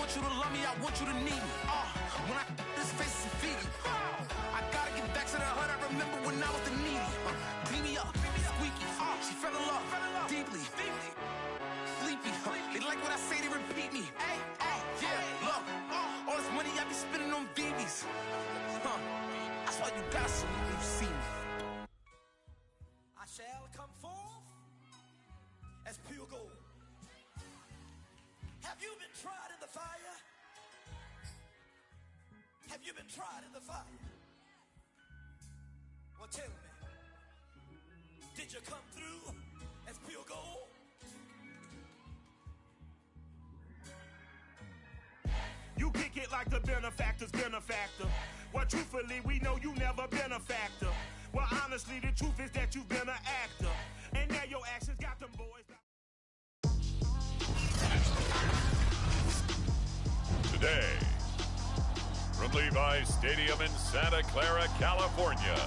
want you to love me, I want you to need me. When I this face is Fiji. I gotta get back to the hood. I remember when I was the needy. Beat me up, squeaky. She fell in love deeply. Sleepy. They like what I say, they repeat me. Yeah, look, all this money I be spending on BBs. That's why you gotta salute when you see me. I shall come forth as pure gold. Have you been tried in the fire? Have you been tried in the fire? Well, tell me, did you come through as pure gold? You kick it like the benefactor's benefactor. Well, truthfully, we know you never been a factor. Well, honestly, the truth is that you've been an actor. And now your actions got them boys. Today, from Levi's Stadium in Santa Clara, California,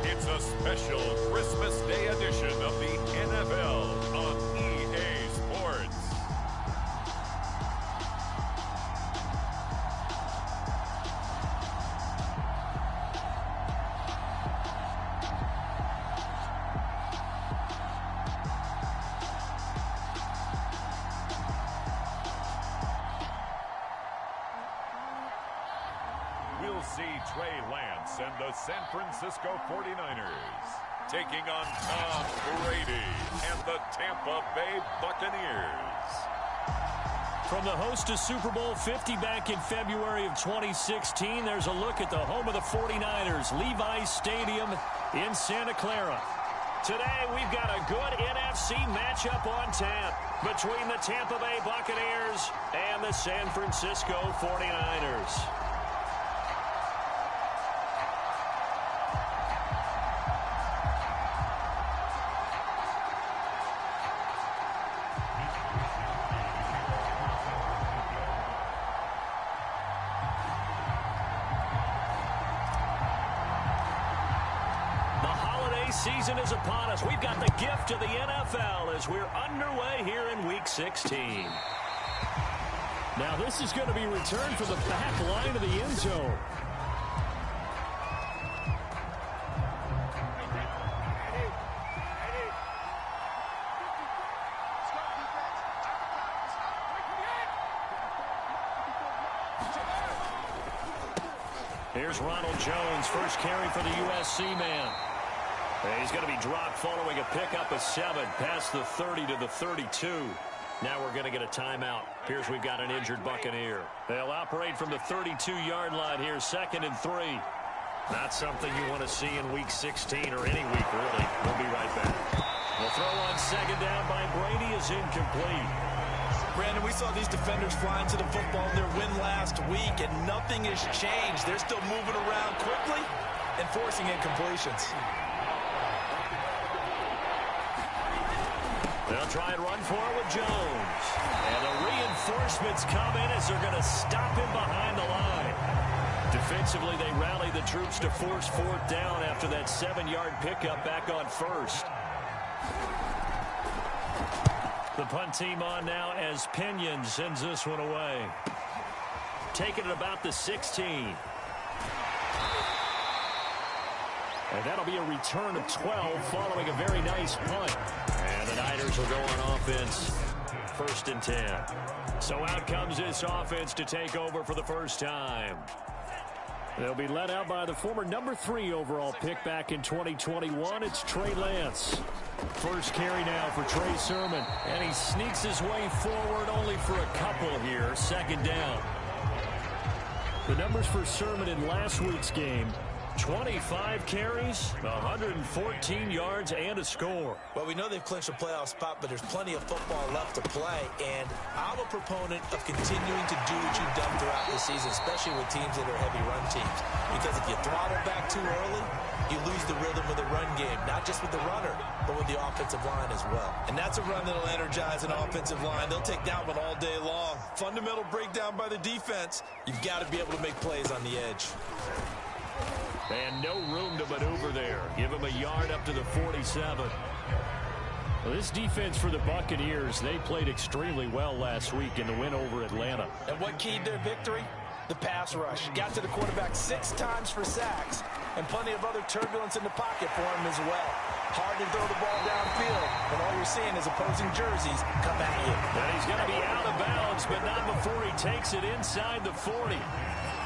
it's a special Christmas Day edition of the NFL on EA Sports. We'll see Trey Lance and the San Francisco 49ers taking on Tom Brady and the Tampa Bay Buccaneers. From the host to Super Bowl 50 back in February of 2016, there's a look at the home of the 49ers, Levi's Stadium in Santa Clara. Today, we've got a good NFC matchup on tap between the Tampa Bay Buccaneers and the San Francisco 49ers. Season is upon us. We've got the gift of the NFL as we're underway here in Week 16. Now this is going to be returned from the back line of the end zone. Here's Ronald Jones, first carry for the USC man. He's going to be dropped following a pickup of 7 past the 30 to the 32. Now we're going to get a timeout. Appears we've got an injured Buccaneer. They'll operate from the 32-yard line here, 2nd and 3. Not something you want to see in Week 16 or any week, really. We'll be right back. The throw on 2nd down by Brady is incomplete. Brandon, we saw these defenders flying to the football in their win last week, and nothing has changed. They're still moving around quickly and forcing incompletions. They'll try and run for it with Jones. And the reinforcements come in as they're going to stop him behind the line. Defensively, they rally the troops to force 4th down after that 7-yard pickup back on 1st. The punt team on now as Pinion sends this one away. Taking it about the 16. And that'll be a return of 12 following a very nice punt. And the Niners will go on offense, 1st and 10. So out comes this offense to take over for the first time. They'll be led out by the former number 3 overall pick back in 2021. It's Trey Lance. First carry now for Trey Sermon. And he sneaks his way forward only for a couple here, 2nd down. The numbers for Sermon in last week's game: 25 carries, 114 yards, and a score. Well, we know they've clinched a playoff spot, but there's plenty of football left to play, and I'm a proponent of continuing to do what you've done throughout the season, especially with teams that are heavy run teams. Because if you throttle back too early, you lose the rhythm of the run game, not just with the runner, but with the offensive line as well. And that's a run that'll energize an offensive line. They'll take down one all day long. Fundamental breakdown by the defense. You've got to be able to make plays on the edge. And no room to maneuver there. Give him a yard up to the 47. Well, this defense for the Buccaneers, they played extremely well last week in the win over Atlanta. And what keyed their victory? The pass rush. Got to the quarterback 6 times for sacks, and plenty of other turbulence in the pocket for him as well. Hard to throw the ball downfield, and all you're seeing is opposing jerseys come at you. And he's going to be out of bounds, but not before he takes it inside the 40.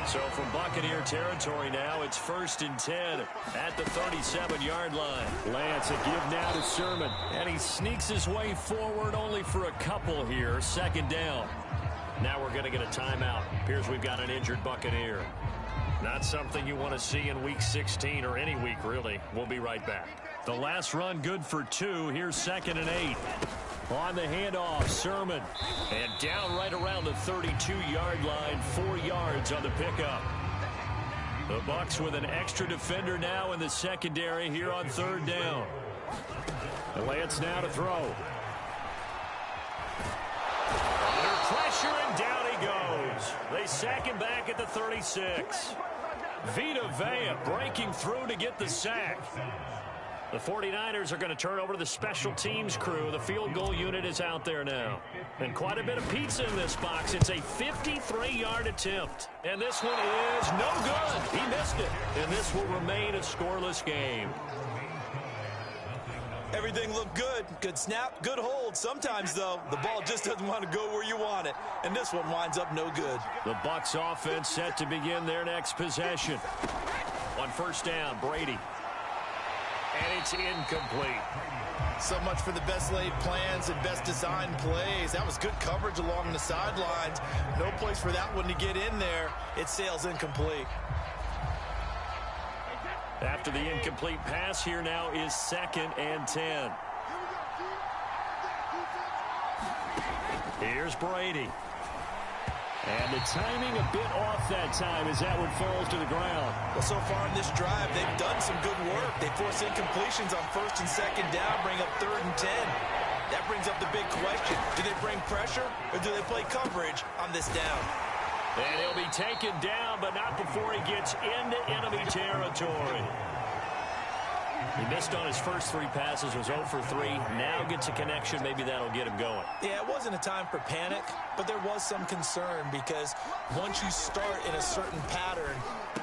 So from Buccaneer territory now, it's 1st and 10 at the 37-yard line. Lance, a give now to Sermon, and he sneaks his way forward only for a couple here. 2nd down. Now we're going to get a timeout. Appears we've got an injured Buccaneer. Not something you want to see in Week 16 or any week, really. We'll be right back. The last run good for 2. Here's 2nd and 8. On the handoff, Sermon. And down right around the 32-yard line, 4 yards on the pickup. The Bucs with an extra defender now in the secondary here on 3rd down. And Lance now to throw. Under pressure, and down he goes. They sack him back at the 36. Vita Vea breaking through to get the sack. The 49ers are going to turn over to the special teams crew. The field goal unit is out there now. And quite a bit of pizza in this box. It's a 53-yard attempt. And this one is no good. He missed it. And this will remain a scoreless game. Everything looked good. Good snap, good hold. Sometimes, though, the ball just doesn't want to go where you want it. And this one winds up no good. The Bucs offense set to begin their next possession. On 1st down, Brady. And it's incomplete. So much for the best laid plans and best designed plays. That was good coverage along the sidelines. No place for that one to get in there. It sails incomplete. After the incomplete pass, here now is 2nd and 10. Here's Brady. And the timing a bit off that time as that one falls to the ground. Well, so far in this drive, they've done some good work. They force incompletions on 1st and 2nd down, bring up 3rd and 10. That brings up the big question. Do they bring pressure or do they play coverage on this down? And he'll be taken down, but not before he gets into enemy territory. He missed on his first 3 passes, was 0 for 3. Now gets a connection. Maybe that'll get him going. Yeah, it wasn't a time for panic, but there was some concern because once you start in a certain pattern,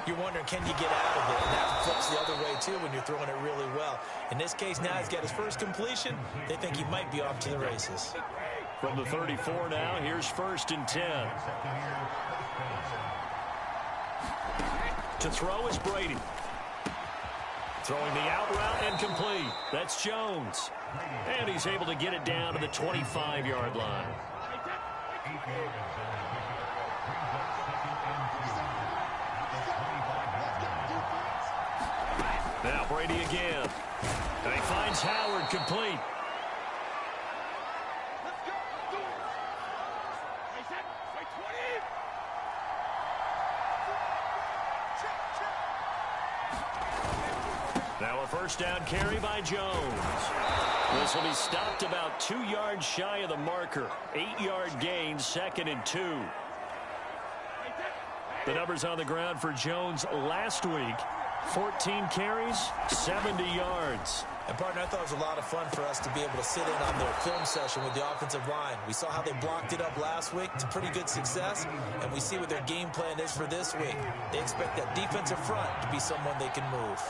you're wondering, can you get out of it? And that flips the other way, too, when you're throwing it really well. In this case, now he's got his first completion. They think he might be off to the races. From the 34 now, here's 1st and 10. To throw is Brady. Throwing the out route incomplete. That's Jones. And he's able to get it down to the 25-yard line. Now Brady again. And he finds Howard complete. Now a 1st down carry by Jones. This will be stopped about 2 yards shy of the marker. 8-yard gain, 2nd and 2. The numbers on the ground for Jones last week. 14 carries, 70 yards. And, partner, I thought it was a lot of fun for us to be able to sit in on their film session with the offensive line. We saw how they blocked it up last week to pretty good success, and we see what their game plan is for this week. They expect that defensive front to be someone they can move.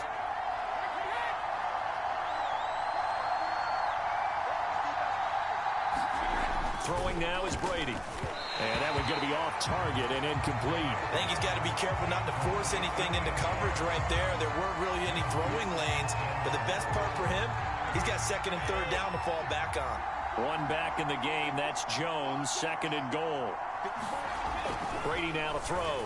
Throwing now is Brady. And that one's going to be off target and incomplete. I think he's got to be careful not to force anything into coverage right there. There weren't really any throwing lanes. But the best part for him, he's got 2nd and 3rd down to fall back on. One back in the game. That's Jones, 2nd and goal. Brady now to throw.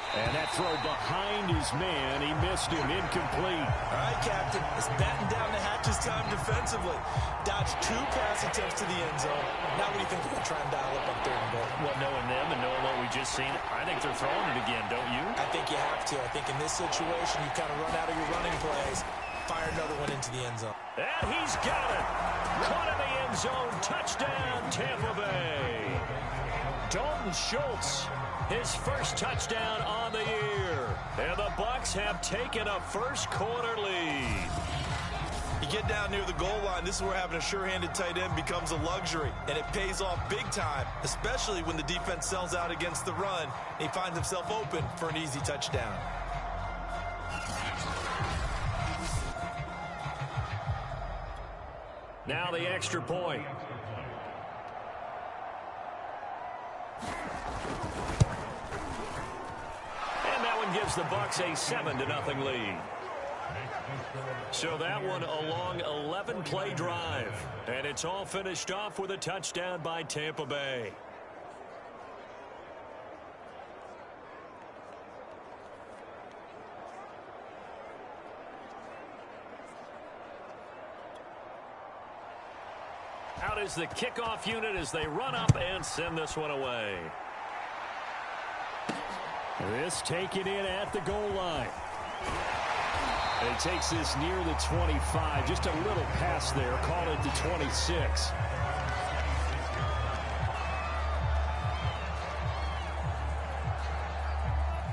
And that throw behind his man. He missed him. Incomplete. All right, Captain. It's batten down the hatches time defensively. Dodged 2 pass attempts to the end zone. Now what do you think they're going to try and dial up on 3rd and goal? Well, knowing them and knowing what we just seen, I think they're throwing it again, don't you? I think you have to. I think in this situation, you kind of run out of your running plays, fire another one into the end zone. And he's got it. Caught in the end zone. Touchdown, Tampa Bay. Dalton Schultz. His first touchdown on the year. And the Bucs have taken a first quarter lead. You get down near the goal line, this is where having a sure-handed tight end becomes a luxury, and it pays off big time, especially when the defense sells out against the run, and he finds himself open for an easy touchdown. Now the extra point. And that one gives the Bucs a 7-0 lead. So that one a long 11-play drive. And it's all finished off with a touchdown by Tampa Bay. Out is the kickoff unit as they run up and send this one away. This taken in at the goal line. And it takes this near the 25. Just a little pass there. Call it the 26.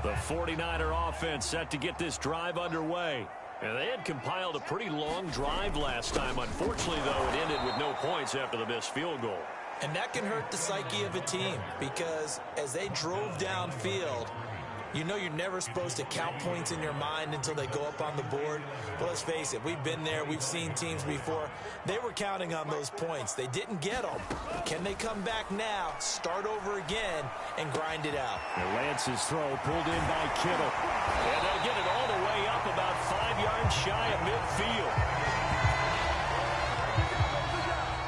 The 49er offense set to get this drive underway. And they had compiled a pretty long drive last time. Unfortunately, though, it ended with no points after the missed field goal. And that can hurt the psyche of a team because as they drove downfield, you know you're never supposed to count points in your mind until they go up on the board. But let's face it, we've been there. We've seen teams before. They were counting on those points. They didn't get them. Can they come back now, start over again, and grind it out? And Lance's throw pulled in by Kittle. And they'll get it all the way up about 5 yards shy of midfield.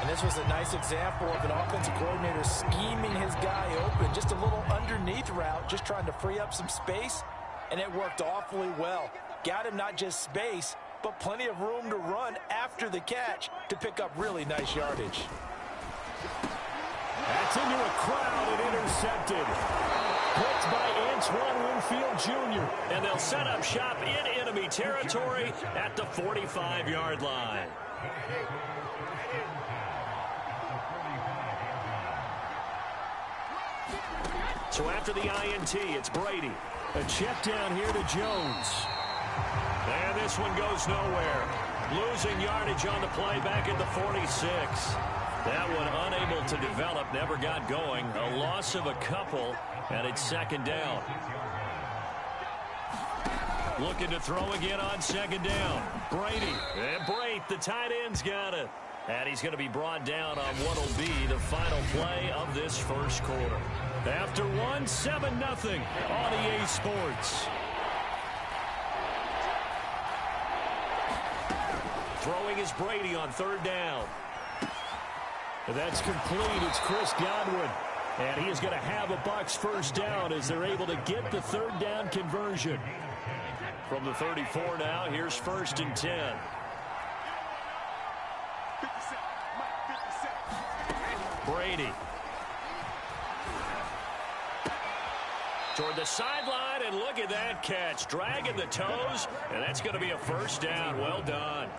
And this was a nice example of an offensive coordinator scheming his guy open. Just a little underneath route, just trying to free up some space, and it worked awfully well. Got him not just space, but plenty of room to run after the catch to pick up really nice yardage. That's into a crowd and intercepted. Picked by Antoine Winfield Jr. And they'll set up shop in enemy territory at the 45-yard line. So after the INT, it's Brady. A check down here to Jones. And this one goes nowhere. Losing yardage on the play back at the 46. That one unable to develop, never got going. A loss of a couple, and it's second down. Looking to throw again on second down. Brady. And Brate, the tight end's got it. And he's going to be brought down on what will be the final play of this first quarter. After 7-0 on EA Sports. Throwing is Brady on third down. And that's complete. It's Chris Godwin. And he is going to have a Bucs first down as they're able to get the third down conversion. From the 34 now, here's 1st and 10. Brady. Toward the sideline, and look at that catch. Dragging the toes, and that's going to be a first down. Well done.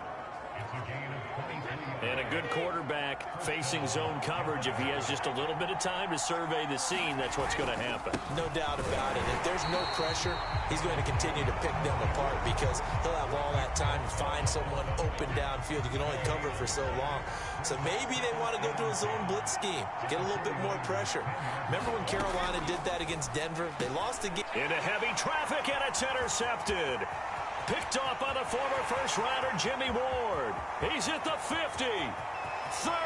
And a good quarterback facing zone coverage. If he has just a little bit of time to survey the scene, that's what's going to happen. No doubt about it. If there's no pressure, he's going to continue to pick them apart because he'll have all that time to find someone open downfield. You can only cover for so long. So maybe they want to go to a zone blitz scheme, get a little bit more pressure. Remember when Carolina did that against Denver? They lost the game. Into heavy traffic, and it's intercepted. Picked off by the former first-rounder Jimmy Ward. He's at the 50, 30,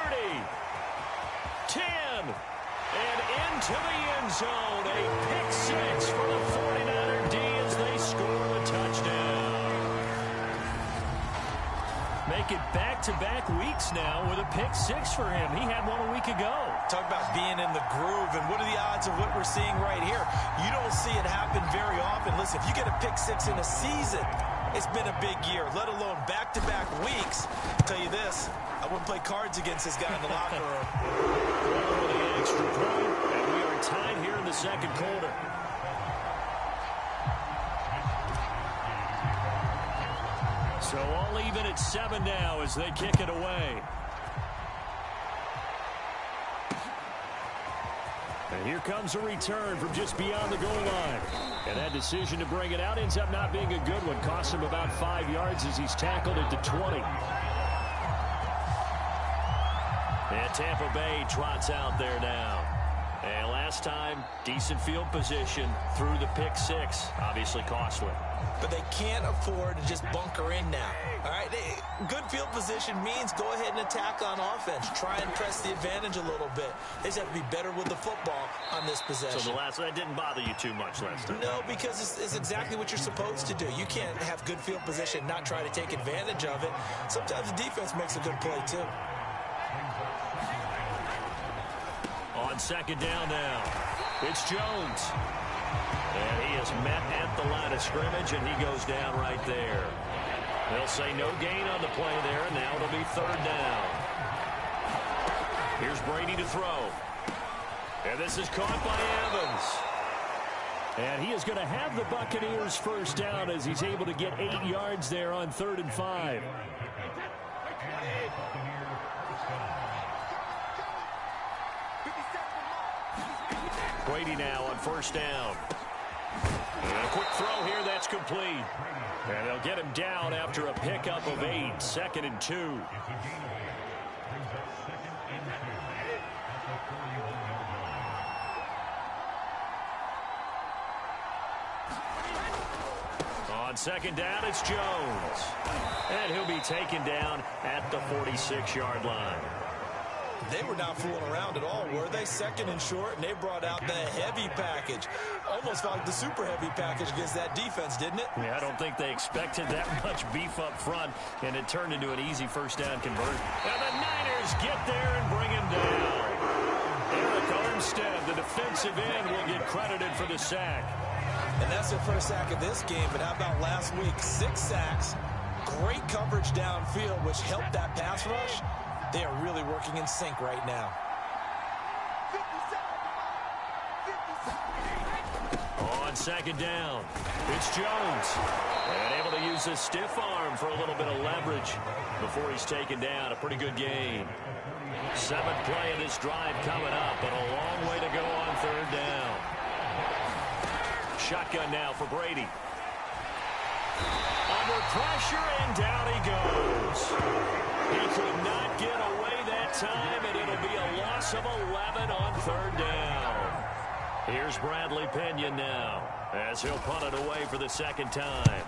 10, and into the end zone. A pick six for the 49er D as they score a touchdown. Make it back-to-back weeks now with a pick six for him. He had one a week ago. Talk about being in the groove, and what are the odds of what we're seeing right here? You don't see it happen very often. Listen, if you get a pick six in a season, it's been a big year, let alone back-to-back weeks. I'll tell you this, I wouldn't play cards against this guy in the locker room. Well, the extra point, and we are tied here in the second quarter. So all even at 7 now as they kick it away. And here comes a return from just beyond the goal line. And that decision to bring it out ends up not being a good one. Costs him about 5 yards as he's tackled at the 20. And Tampa Bay trots out there now. And last time, decent field position through the pick six. Obviously costly. But they can't afford to just bunker in now. All right, good field position means go ahead and attack on offense. Try and press the advantage a little bit. They just have to be better with the football on this possession. So that didn't bother you too much last time? No, because it's exactly what you're supposed to do. You can't have good field position and not try to take advantage of it. Sometimes the defense makes a good play, too. On second down now, it's Jones. And he is met at the line of scrimmage, and he goes down right there. They'll say no gain on the play there, and now it'll be third down. Here's Brady to throw. And this is caught by Evans. And he is going to have the Buccaneers first down as he's able to get 8 yards there on 3rd and 5. Brady now on first down. And a quick throw here, that's complete. And they'll get him down after a pickup of 8, 2nd and 2. On second down, it's Jones. And he'll be taken down at the 46-yard line. They were not fooling around at all, were they? 2nd and short, and they brought out the heavy package. Almost felt like the super heavy package against that defense, didn't it? Yeah, I don't think they expected that much beef up front, and it turned into an easy first down conversion. And the Niners get there and bring him down. Eric Armstead, the defensive end, will get credited for the sack. And that's their first sack of this game, but how about last week? 6 sacks, great coverage downfield, which helped that pass rush. They are really working in sync right now. On second down, it's Jones. And able to use his stiff arm for a little bit of leverage before he's taken down. A pretty good gain. 7th play of this drive coming up, but a long way to go on 3rd down. Shotgun now for Brady. Under pressure, and down he goes. He could not get away that time, and it'll be a loss of 11 on 3rd down. Here's Bradley Pinion now, as he'll punt it away for the 2nd time.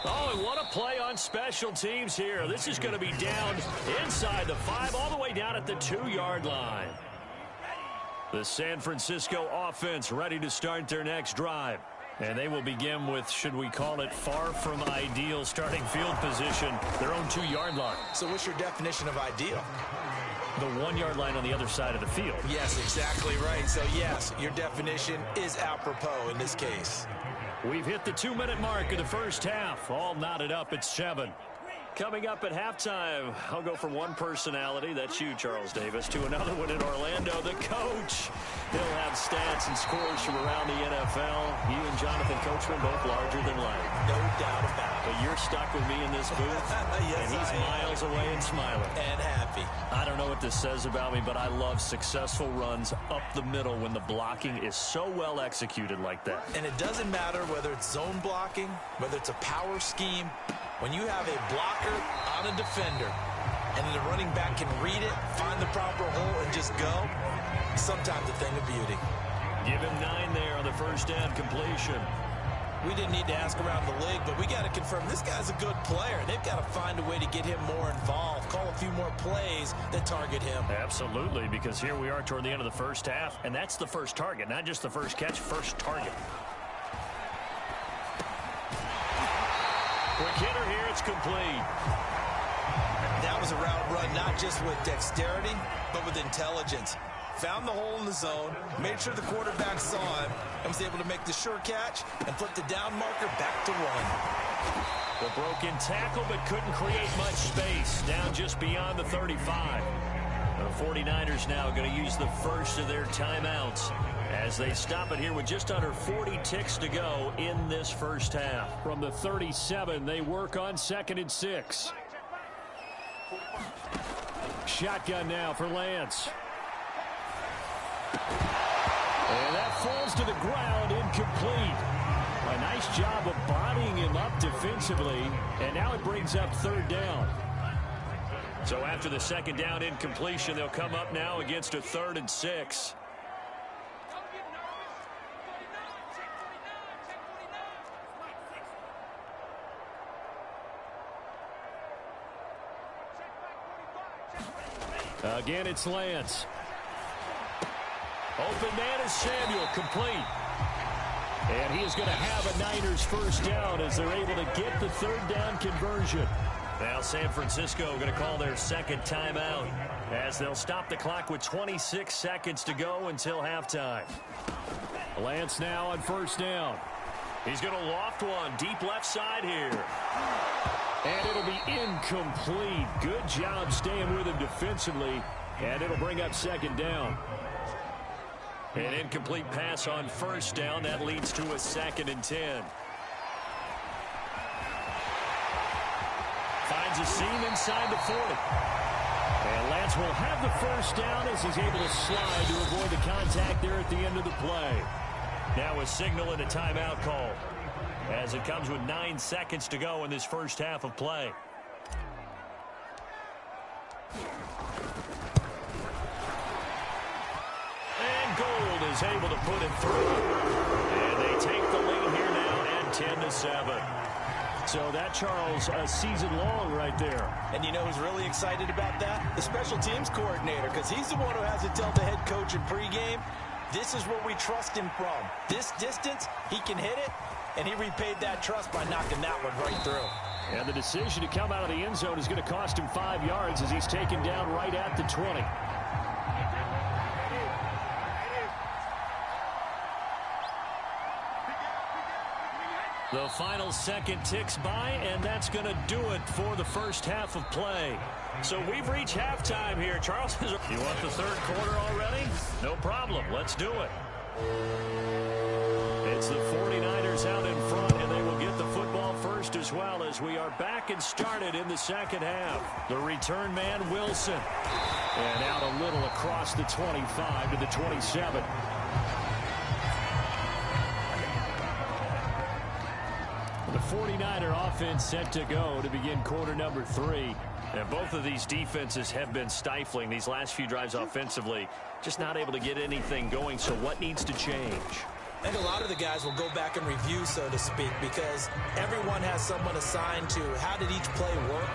Oh, and what a play on special teams here. This is going to be down inside the 5, all the way down at the 2-yard line. The San Francisco offense ready to start their next drive. And they will begin with, should we call it, far from ideal starting field position, their own 2-yard line. So what's your definition of ideal? The 1-yard line on the other side of the field. Yes, exactly right. So, yes, your definition is apropos in this case. We've hit the 2-minute mark of the first half. All knotted up at 7. Coming up at halftime, I'll go from one personality, that's you, Charles Davis, to another one in Orlando, the coach. He'll have stats and scores from around the NFL. You and Jonathan Coachman both larger than life. No doubt about it. But you're stuck with me in this booth, yes, and he's miles away and smiling. And happy. I don't know what this says about me, but I love successful runs up the middle when the blocking is so well executed like that. And it doesn't matter whether it's zone blocking, whether it's a power scheme. When you have a blocker on a defender and the running back can read it, find the proper hole, and just go, sometimes a thing of beauty. Give him 9 there on the first down completion. We didn't need to ask around the league, but we got to confirm this guy's a good player. They've got to find a way to get him more involved, call a few more plays that target him. Absolutely, because here we are toward the end of the first half, and that's the first target, not just the first catch, first target. Quick hitter here, it's complete. That was a route run not just with dexterity, but with intelligence. Found the hole in the zone, made sure the quarterback saw him, and was able to make the sure catch and flip the down marker back to 1. The broken tackle, but couldn't create much space. Down just beyond the 35. The 49ers now going to use the first of their timeouts as they stop it here with just under 40 ticks to go in this first half. From the 37, they work on 2nd and 6. Shotgun now for Lance. And that falls to the ground, incomplete. A nice job of bodying him defensively, and now it brings up third down. So after the second down incompletion, they'll come up now against a 3rd and 6. Again, it's Lance. Open man is Samuel, complete. And he is going to have a Niners first down as they're able to get the third down conversion. Now San Francisco going to call their second timeout as they'll stop the clock with 26 seconds to go until halftime. Lance now on first down. He's going to loft one deep left side here. And it'll be incomplete. Good job staying with him defensively. And it'll bring up second down. An incomplete pass on first down. That leads to a 2nd and 10. Finds a seam inside the 40. And Lance will have the first down as he's able to slide to avoid the contact there at the end of the play. Now a signal and a timeout call as it comes with 9 seconds to go in this first half of play. And Gold is able to put it through. And they take the lead here now at 10-7. So that, Charles, a season long right there. And you know who's really excited about that? The special teams coordinator, because he's the one who has to tell the head coach in pregame, this is where we trust him from. This distance, he can hit it, and he repaid that trust by knocking that one right through. And the decision to come out of the end zone is going to cost him 5 yards as he's taken down right at the 20. The final second ticks by, and that's going to do it for the first half of play. So we've reached halftime here. Charles, you want the third quarter already? No problem. Let's do it. It's the 49ers out in front, and they will get the football first as well as we are back and started in the second half. The return man, Wilson. And out a little across the 25 to the 27. The 49er offense set to go to begin quarter number 3. And both of these defenses have been stifling these last few drives offensively. Just not able to get anything going, so what needs to change? I think a lot of the guys will go back and review, so to speak, because everyone has someone assigned to how did each play work.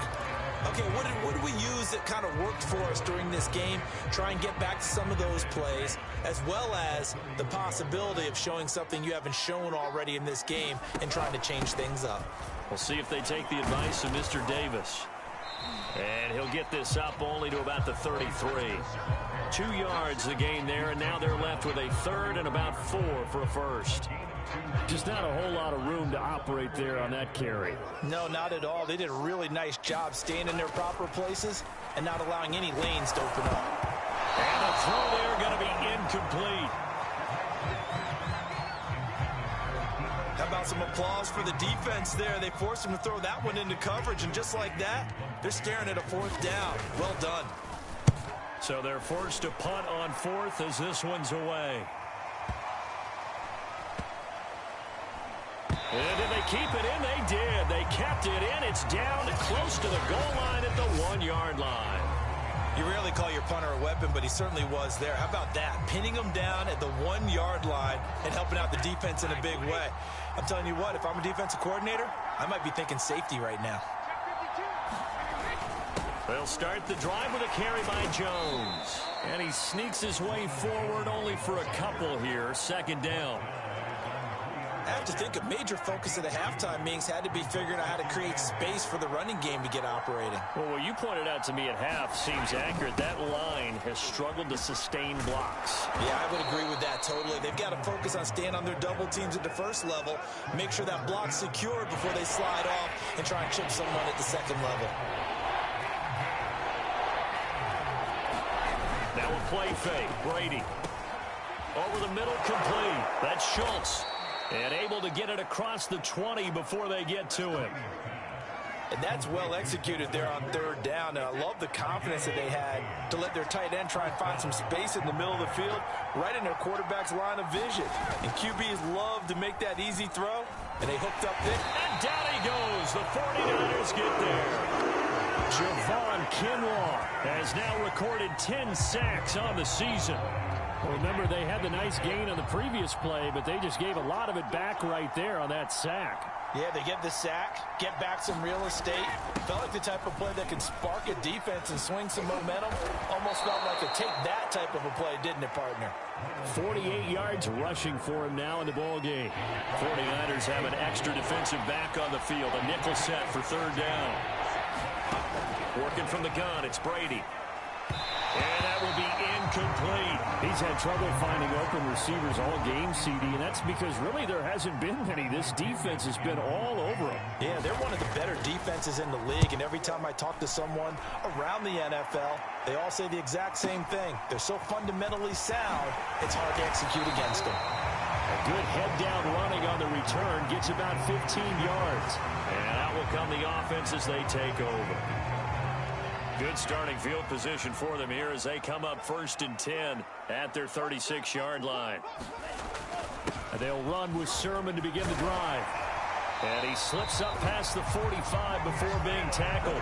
Okay, what did we use that kind of worked for us during this game? Try and get back to some of those plays, as well as the possibility of showing something you haven't shown already in this game and trying to change things up. We'll see if they take the advice of Mr. Davis. And he'll get this up only to about the 33. 2 yards the gain there, and now they're left with a 3rd and about 4 for a first. Just not a whole lot of room to operate there on that carry. No, not at all. They did a really nice job staying in their proper places and not allowing any lanes to open up. And the throw there going to be incomplete. How about some applause for the defense there? They forced him to throw that one into coverage, and just like that, they're staring at a 4th down. Well done. So they're forced to punt on 4th as this one's away. And did they keep it in? They did. They kept it in. It's down close to the goal line at the 1-yard line. You rarely call your punter a weapon, but he certainly was there. How about that? Pinning him down at the 1-yard line and helping out the defense in a big way. I'm telling you what, if I'm a defensive coordinator, I might be thinking safety right now. They'll start the drive with a carry by Jones. And he sneaks his way forward only for a couple here. 2nd down. I have to think a major focus of the halftime meetings had to be figuring out how to create space for the running game to get operating. Well, what you pointed out to me at half seems accurate. That line has struggled to sustain blocks. Yeah, I would agree with that totally. They've got to focus on staying on their double teams at the first level, make sure that block's secured before they slide off and try and chip someone at the second level. Now a play fake. Brady. Over the middle, complete. That's Schultz. And able to get it across the 20 before they get to him. And that's well executed there on 3rd down. And I love the confidence that they had to let their tight end try and find some space in the middle of the field, right in their quarterback's line of vision. And QBs love to make that easy throw, and they hooked up there. And down he goes as the 49ers get there. Javon Kinlaw has now recorded 10 sacks on the season. Well, remember, they had the nice gain on the previous play, but they just gave a lot of it back right there on that sack. Yeah, they get the sack, get back some real estate. Felt like the type of play that can spark a defense and swing some momentum. Almost felt like a take that type of a play, didn't it, partner? 48 yards rushing for him now in the ball game. 49ers have an extra defensive back on the field. A nickel set for third down. Working from the gun, it's Brady. And that will be incomplete. He's had trouble finding open receivers all game, CD, and that's because really there hasn't been many. This defense has been all over him. Yeah, they're one of the better defenses in the league, and every time I talk to someone around the NFL, they all say the exact same thing. They're so fundamentally sound, it's hard to execute against them. A good head-down running on the return gets about 15 yards. And out will come the offense as they take over. Good starting field position for them here as they come up 1st and 10 at their 36-yard line. And they'll run with Sermon to begin the drive. And he slips up past the 45 before being tackled.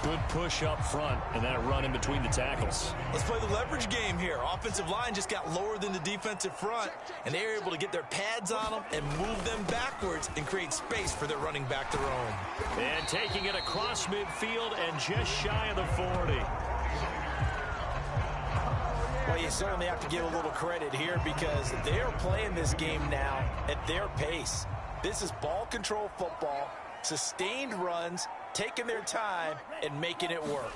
Good push up front, and then a run in between the tackles. Let's play the leverage game here. Offensive line just got lower than the defensive front, and they were able to get their pads on them and move them backwards and create space for their running back to roam. And taking it across midfield and just shy of the 40. Well, you certainly have to give a little credit here because they are playing this game now at their pace. This is ball control football, sustained runs, taking their time and making it work.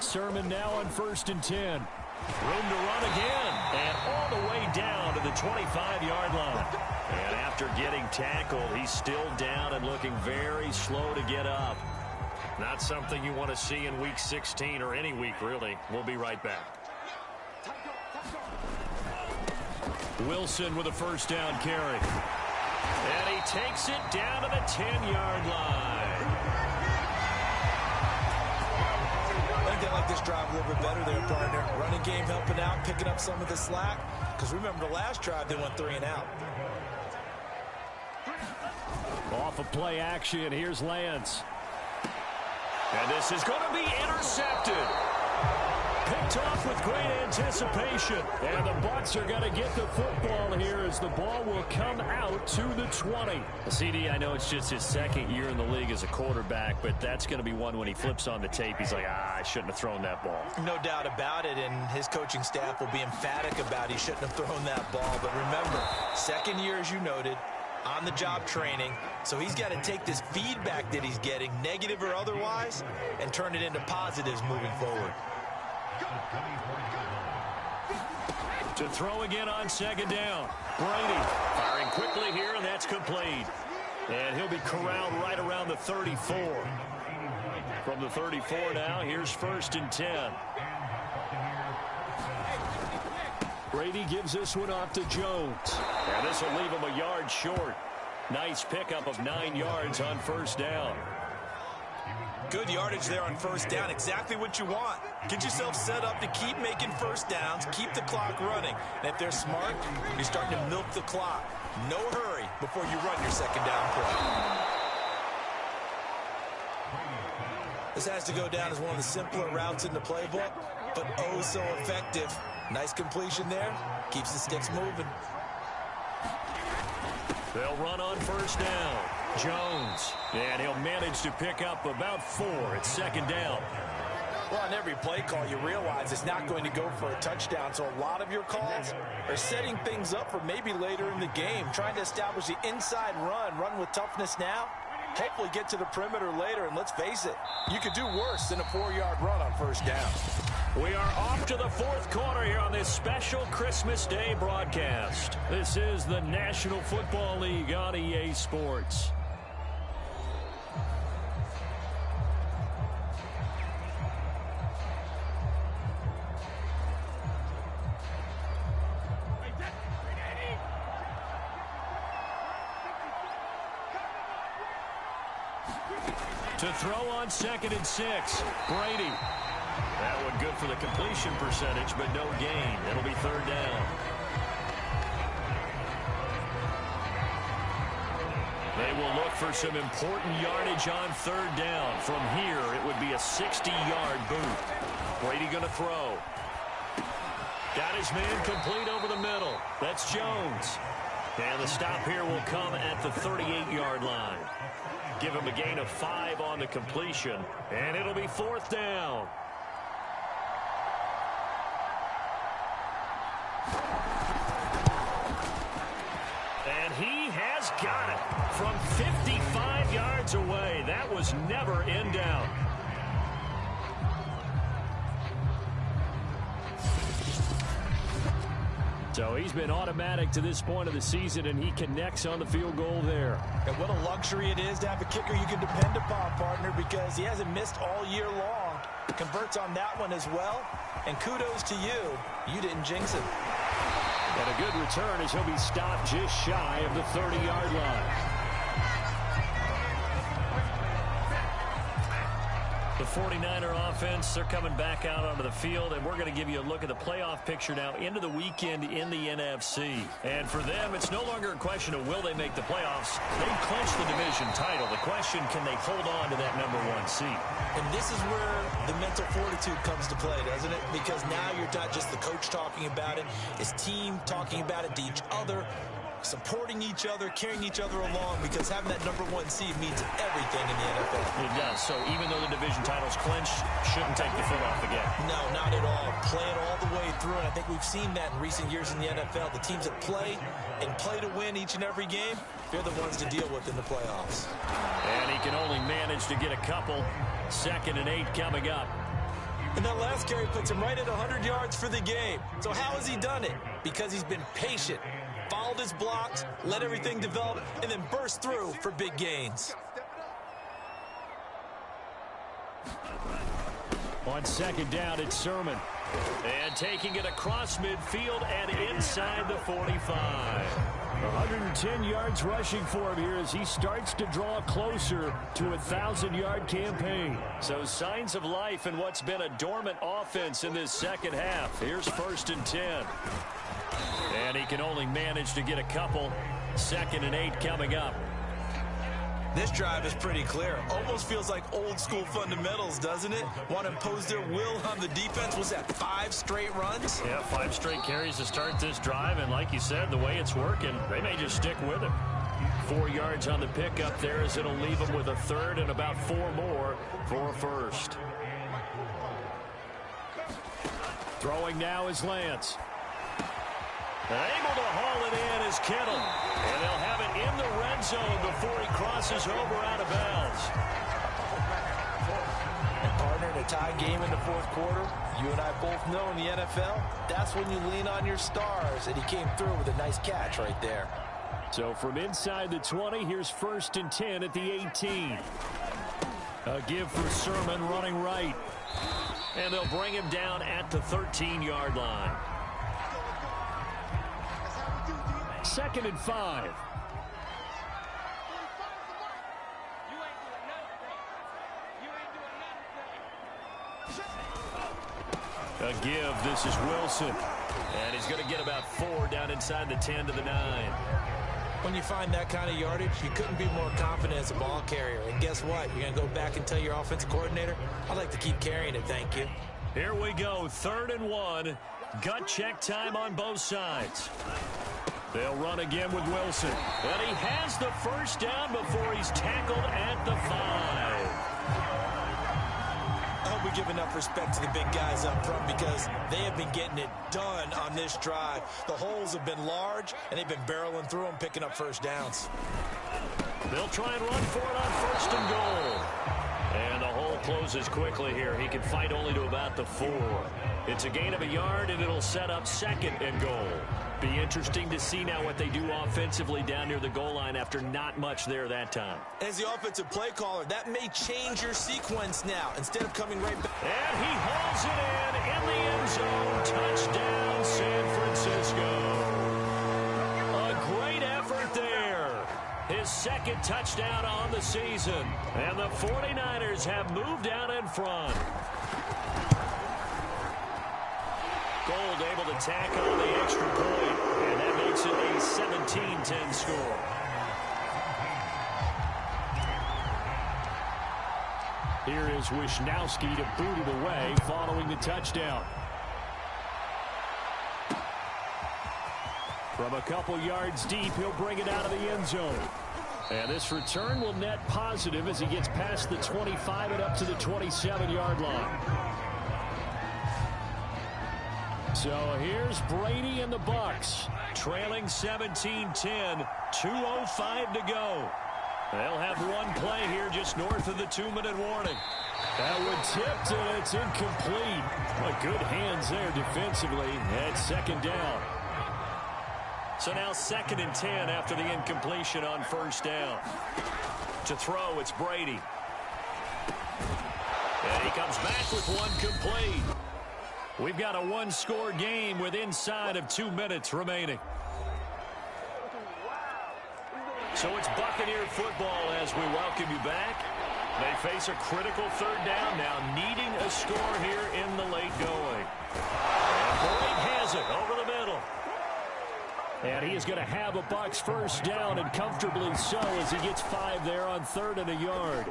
Sermon now on 1st and 10. Room to run again, and all the way down to the 25-yard line. And after getting tackled, he's still down and looking very slow to get up. Not something you want to see in Week 16 or any week, really. We'll be right back. Wilson with a first down carry. And he takes it down to the 10-yard line. I think they like this drive a little bit better there, partner. Running game helping out, picking up some of the slack. Because remember, the last drive, they went 3 and out. Off of play action, here's Lance. And this is going to be intercepted. Picked off with great anticipation. And the Bucs are going to get the football here as the ball will come out to the 20. CD, I know it's just his second year in the league as a quarterback, but that's going to be one when he flips on the tape. He's like, I shouldn't have thrown that ball. No doubt about it, and his coaching staff will be emphatic about he shouldn't have thrown that ball. But remember, second year, as you noted, on-the-job training, so he's got to take this feedback that he's getting, negative or otherwise, and turn it into positives moving forward. To throw again on 2nd down. Brady firing quickly here, and that's complete. And he'll be corralled right around the 34. From the 34 now, here's 1st and 10. Brady gives this one off to Jones. And this will leave him a yard short. Nice pickup of 9 yards on 1st down. Good yardage there on 1st down. Exactly what you want. Get yourself set up to keep making 1st downs, keep the clock running. And if they're smart, you're starting to milk the clock. No hurry before you run your 2nd down play. This has to go down as one of the simpler routes in the playbook, but oh so effective. Nice completion there. Keeps the sticks moving. They'll run on 1st down. Jones. And he'll manage to pick up about 4 at 2nd down. Well, on every play call, you realize it's not going to go for a touchdown. So a lot of your calls are setting things up for maybe later in the game, trying to establish the inside run with toughness now. Hopefully get to the perimeter later, and let's face it, you could do worse than a 4-yard run on 1st down. We are off to the 4th quarter here on this special Christmas Day broadcast. This is the National Football League on EA Sports. To throw on 2nd and 6, Brady. That one good for the completion percentage, but no gain. It'll be 3rd down. They will look for some important yardage on third down. From here, it would be a 60-yard boot. Brady going to throw. Got his man complete over the middle. That's Jones. And the stop here will come at the 38-yard line. Give him a gain of 5 on the completion. And it'll be fourth down. And he has got it from 55 yards away. That was never in doubt. So he's been automatic to this point of the season, and he connects on the field goal there. And what a luxury it is to have a kicker you can depend upon, partner, because he hasn't missed all year long. Converts on that one as well. And kudos to you. You didn't jinx him. And a good return as he'll be stopped just shy of the 30-yard line. The 49er offense, they're coming back out onto the field, and we're going to give you a look at the playoff picture now into the weekend in the NFC. And for them, it's no longer a question of will they make the playoffs. They've clinched the division title. The question, can they hold on to that #1 seed? And this is where the mental fortitude comes to play, doesn't it? Because now you're not just the coach talking about it, his team talking about it to each other, supporting each other, carrying each other along, because having that #1 seed means everything in the NFL. It does. So even though the division title's clinched, shouldn't take the foot off again. No, not at all. Play it all the way through, and I think we've seen that in recent years in the NFL. The teams that play and play to win each and every game, they're the ones to deal with in the playoffs. And he can only manage to get a couple. 2nd and 8 coming up. And that last carry puts him right at 100 yards for the game. So how has he done it? Because he's been patient, followed his blocks, let everything develop, and then burst through for big gains. On 2nd down, it's Sermon. And taking it across midfield and inside the 45. 110 yards rushing for him here as he starts to draw closer to a 1,000-yard campaign. So signs of life in what's been a dormant offense in this second half. Here's 1st and 10. And he can only manage to get a couple. 2nd and 8 coming up. This drive is pretty clear. Almost feels like old school fundamentals, doesn't it? Want to impose their will on the defense. Was that 5 straight runs? Yeah, 5 straight carries to start this drive. And like you said, the way it's working, they may just stick with it. 4 yards on the pickup there as it'll leave them with a 3rd and about 4 more for a 1st. Throwing now is Lance. Able to haul it in is Kittle. And they'll have it in the red zone before he crosses over out of bounds. And partner, in a tie game in the 4th quarter, you and I both know in the NFL, that's when you lean on your stars. And he came through with a nice catch right there. So from inside the 20, here's 1st and 10 at the 18. A give for Sermon running right. And they'll bring him down at the 13-yard line. 2nd and 5. A give. This is Wilson. And he's going to get about 4 down inside the 10 to the 9. When you find that kind of yardage, you couldn't be more confident as a ball carrier. And guess what? You're going to go back and tell your offensive coordinator, I'd like to keep carrying it, thank you. Here we go. 3rd and 1. Gut check time on both sides. They'll run again with Wilson. And he has the 1st down before he's tackled at the 5. I hope we give enough respect to the big guys up front because they have been getting it done on this drive. The holes have been large, and they've been barreling through them, picking up 1st downs. They'll try and run for it on 1st and goal. And the hole closes quickly here. He can fight only to about the 4. It's a gain of a yard, and it'll set up 2nd and goal. Be interesting to see now what they do offensively down near the goal line after not much there that time. As the offensive play caller, that may change your sequence now. Instead of coming right back. And he hauls it in the end zone. Touchdown, San Francisco. A great effort there. His 2nd touchdown on the season. And the 49ers have moved out in front. Gold able to tack on the extra point, and that makes it a 17-10 score. Here is Wisnowski to boot it away following the touchdown. From a couple yards deep, he'll bring it out of the end zone. And this return will net positive as he gets past the 25 and up to the 27-yard line. So here's Brady and the Bucs, trailing 17-10, 2:05 to go. They'll have one play here just north of the 2-minute warning. That one tipped, and it's incomplete. But good hands there defensively at second down. So now 2nd and 10 after the incompletion on first down. To throw, it's Brady. And he comes back with one complete. We've got a one-score game with inside of 2 minutes remaining. So it's Buccaneer football as we welcome you back. They face a critical third down now, needing a score here in the late going. And Boyd has it over the middle. And he is going to have a Bucs first down, and comfortably so, as he gets 5 there on 3rd and a yard.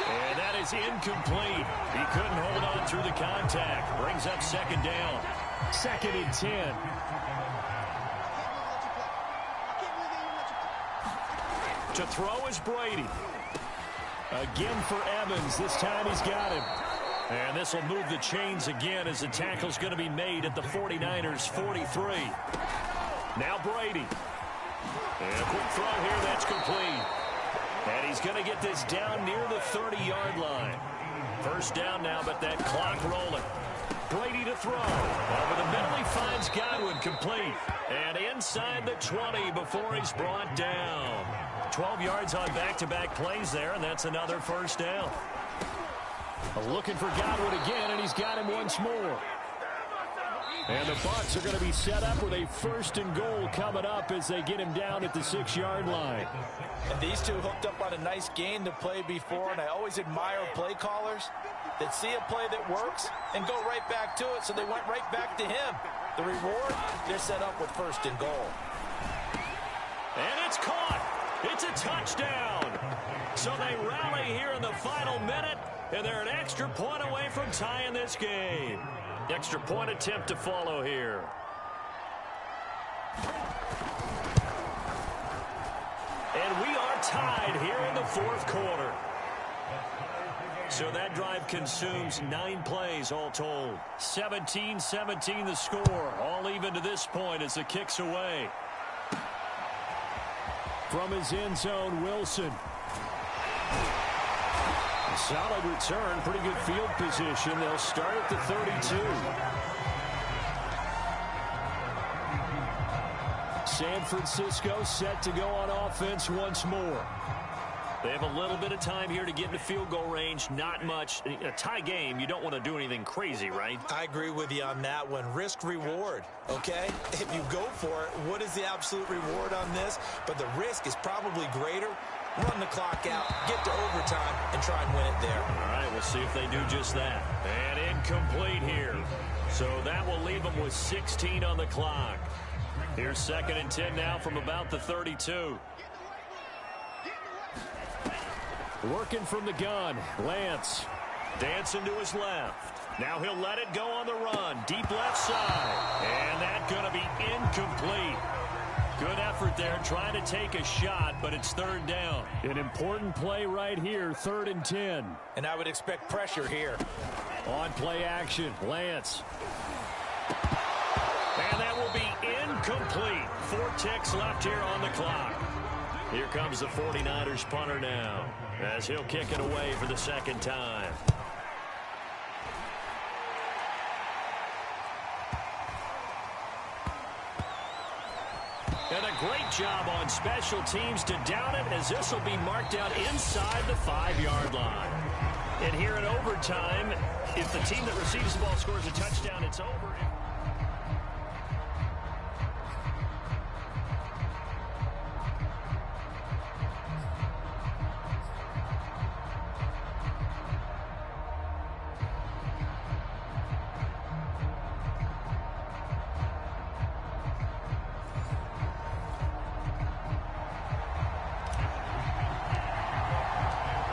And that is incomplete. He couldn't hold on through the contact. Brings up 2nd down. 2nd and 10. To throw is Brady. Again for Evans. This time he's got him. And this will move the chains again as the tackle's going to be made at the 49ers 43. Now Brady. And a quick throw here, that's complete. And he's going to get this down near the 30-yard line. First down now, but that clock rolling. Brady to throw. Over the middle, he finds Godwin, complete. And inside the 20 before he's brought down. 12 yards on back-to-back plays there, and that's another first down. Looking for Godwin again, and he's got him once more. And the Bucs are going to be set up with a 1st and goal coming up as they get him down at the 6-yard line. And these two hooked up on a nice game to play before, and I always admire play callers that see a play that works and go right back to it, so they went right back to him. The reward, they're set up with 1st and goal. And it's caught. It's a touchdown. So they rally here in the final minute, and they're an extra point away from tying this game. Extra point attempt to follow here. And we are tied here in the 4th quarter. So that drive consumes 9 plays all told. 17-17 the score. All even to this point as the kick's away. From his end zone, Wilson. A solid return, pretty good field position. They'll start at the 32. San Francisco set to go on offense once more. They have a little bit of time here to get into field goal range. Not much. A tie game, you don't want to do anything crazy, right? I agree with you on that one. Risk reward, okay? If you go for it, what is the absolute reward on this? But the risk is probably greater. Run the clock out, get to overtime, and try and win it there. All right, we'll see if they do just that. And incomplete here. So that will leave them with 16 on the clock. Here's 2nd and 10 now from about the 32. Working from the gun, Lance. Dancing to his left. Now he'll let it go on the run. Deep left side. And that's going to be incomplete. Good effort there trying to take a shot, but it's 3rd down. An important play right here, 3rd and 10. And I would expect pressure here. On play action, Lance. And that will be incomplete. 4 ticks left here on the clock. Here comes the 49ers punter now, as he'll kick it away for the 2nd time. And a great job on special teams to down it, as this will be marked out inside the 5-yard line. And here in overtime, if the team that receives the ball scores a touchdown, it's over.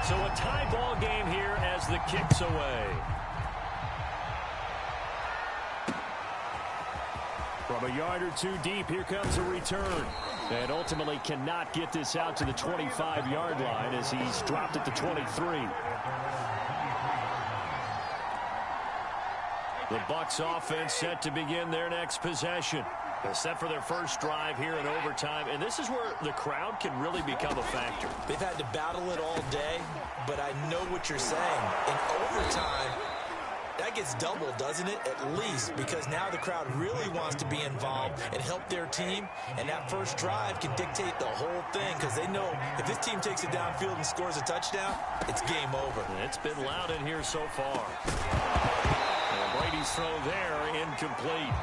So a tie ball game here as the kick's away. From a yard or two deep, here comes a return. And ultimately cannot get this out to the 25-yard line as he's dropped at the 23. The Bucs offense set to begin their next possession. They're set for their first drive here in overtime, and this is where the crowd can really become a factor. They've had to battle it all day, but I know what you're saying. In overtime, that gets doubled, doesn't it? At least, because now the crowd really wants to be involved and help their team, and that first drive can dictate the whole thing because they know if this team takes it downfield and scores a touchdown, it's game over. It's been loud in here so far. And Brady's throw there, incomplete.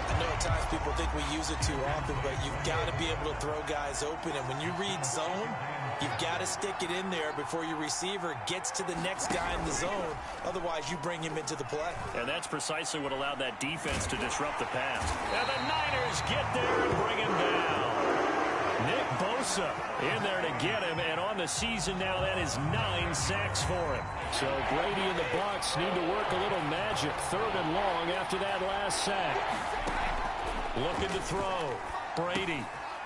I know at times people think we use it too often, but you've got to be able to throw guys open, and when you read zone, you've got to stick it in there before your receiver gets to the next guy in the zone. Otherwise, you bring him into the play. And that's precisely what allowed that defense to disrupt the pass. And the Niners get there and bring him down. Nick Bosa in there to get him, and on the season now, that is 9 sacks for him. So Brady and the Bucs need to work a little magic. 3rd and long after that last sack. Looking to throw. Brady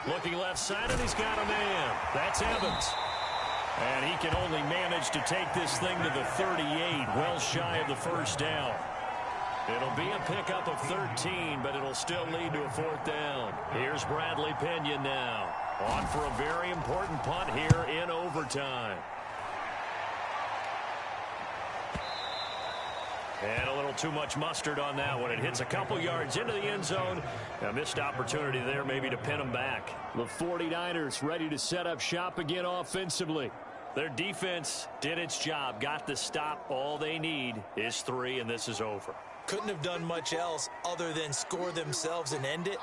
looking left side, and he's got a man. That's Evans. And he can only manage to take this thing to the 38, well shy of the first down. It'll be a pickup of 13, but it'll still lead to a 4th down. Here's Bradley Pinion now. On for a very important punt here in overtime. And a little too much mustard on that one. It hits a couple yards into the end zone. A missed opportunity there maybe to pin them back. The 49ers ready to set up shop again offensively. Their defense did its job, got the stop. All they need is 3, and this is over. Couldn't have done much else other than score themselves and end it.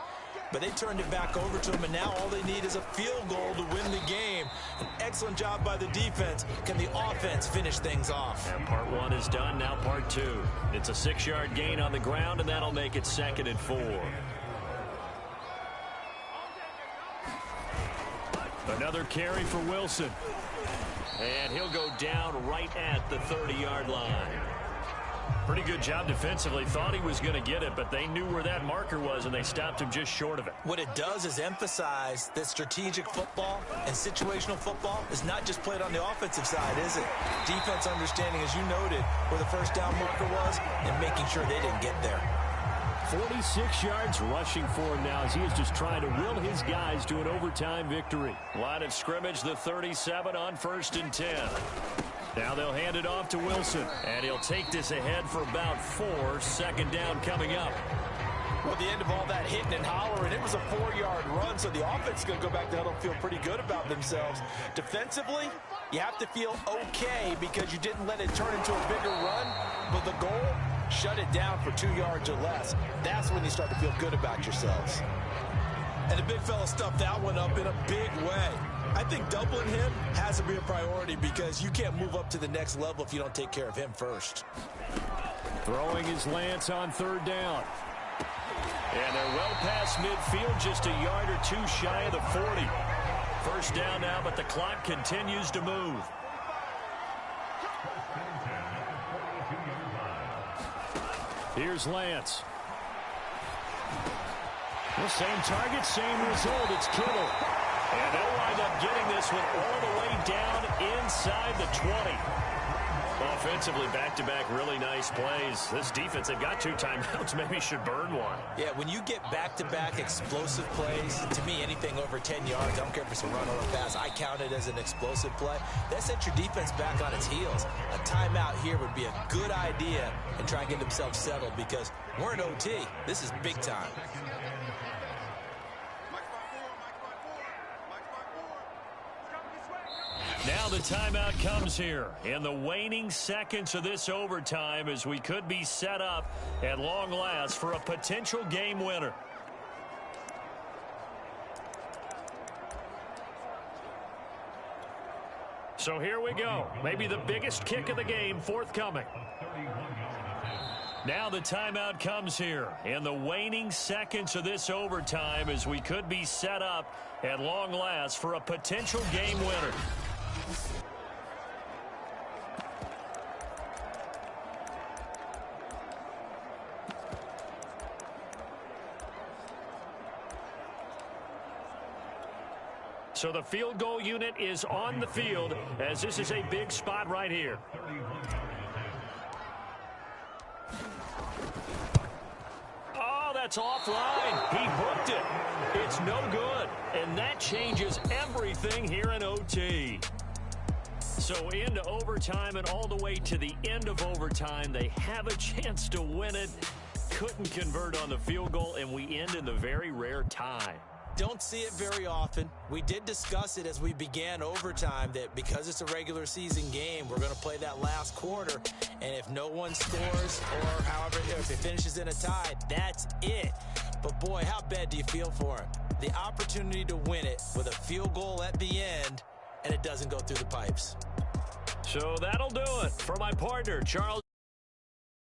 But they turned it back over to them, and now all they need is a field goal to win the game. An excellent job by the defense. Can the offense finish things off? And part 1 is done, now part 2. It's a 6-yard gain on the ground, and that'll make it 2nd and 4. Another carry for Wilson. And he'll go down right at the 30-yard line. Pretty good job defensively. Thought he was going to get it, but they knew where that marker was, and they stopped him just short of it. What it does is emphasize that strategic football and situational football is not just played on the offensive side, is it? Defense understanding, as you noted, where the first down marker was and making sure they didn't get there. 46 yards rushing for him now as he is just trying to will his guys to an overtime victory. Line of scrimmage, the 37 on 1st and 10. Now they'll hand it off to Wilson, and he'll take this ahead for about 4. 2nd down coming up. Well, at the end of all that hitting and hollering, it was a 4-yard run, so the offense is going to go back to huddle and feel pretty good about themselves. Defensively, you have to feel okay because you didn't let it turn into a bigger run, but the goal, shut it down for 2 yards or less. That's when you start to feel good about yourselves. And the big fella stuffed that one up in a big way. I think doubling him has to be a priority because you can't move up to the next level if you don't take care of him first. Throwing is Lance on 3rd down. And they're well past midfield, just a yard or 2 shy of the 40. 1st down now, but the clock continues to move. Here's Lance. The same target, same result. It's Kittle. And they'll wind up getting this one all the way down inside the 20. Offensively, back-to-back really nice plays. This defense, they've got 2 timeouts. Maybe should burn one. Yeah, when you get back-to-back explosive plays, to me, anything over 10 yards, I don't care if it's a run or a pass, I count it as an explosive play. That sets your defense back on its heels. A timeout here would be a good idea and try and get themselves settled because we're in OT. This is big time. Now the timeout comes here in the waning seconds of this overtime as we could be set up at long last for a potential game winner. So here we go. Maybe the biggest kick of the game forthcoming. Now the timeout comes here in the waning seconds of this overtime as we could be set up at long last for a potential game winner. So the field goal unit is on the field as this is a big spot right here. Oh, that's offline. He booked it. It's no good. And that changes everything here in OT. So into overtime and all the way to the end of overtime, they have a chance to win it. Couldn't convert on the field goal, and we end in the very rare tie. Don't see it very often. We did discuss it as we began overtime that because it's a regular season game, we're going to play that last quarter. And if no one scores or however, if it finishes in a tie, that's it. But boy, how bad do you feel for him? The opportunity to win it with a field goal at the end, and it doesn't go through the pipes. So that'll do it for my partner, Charles.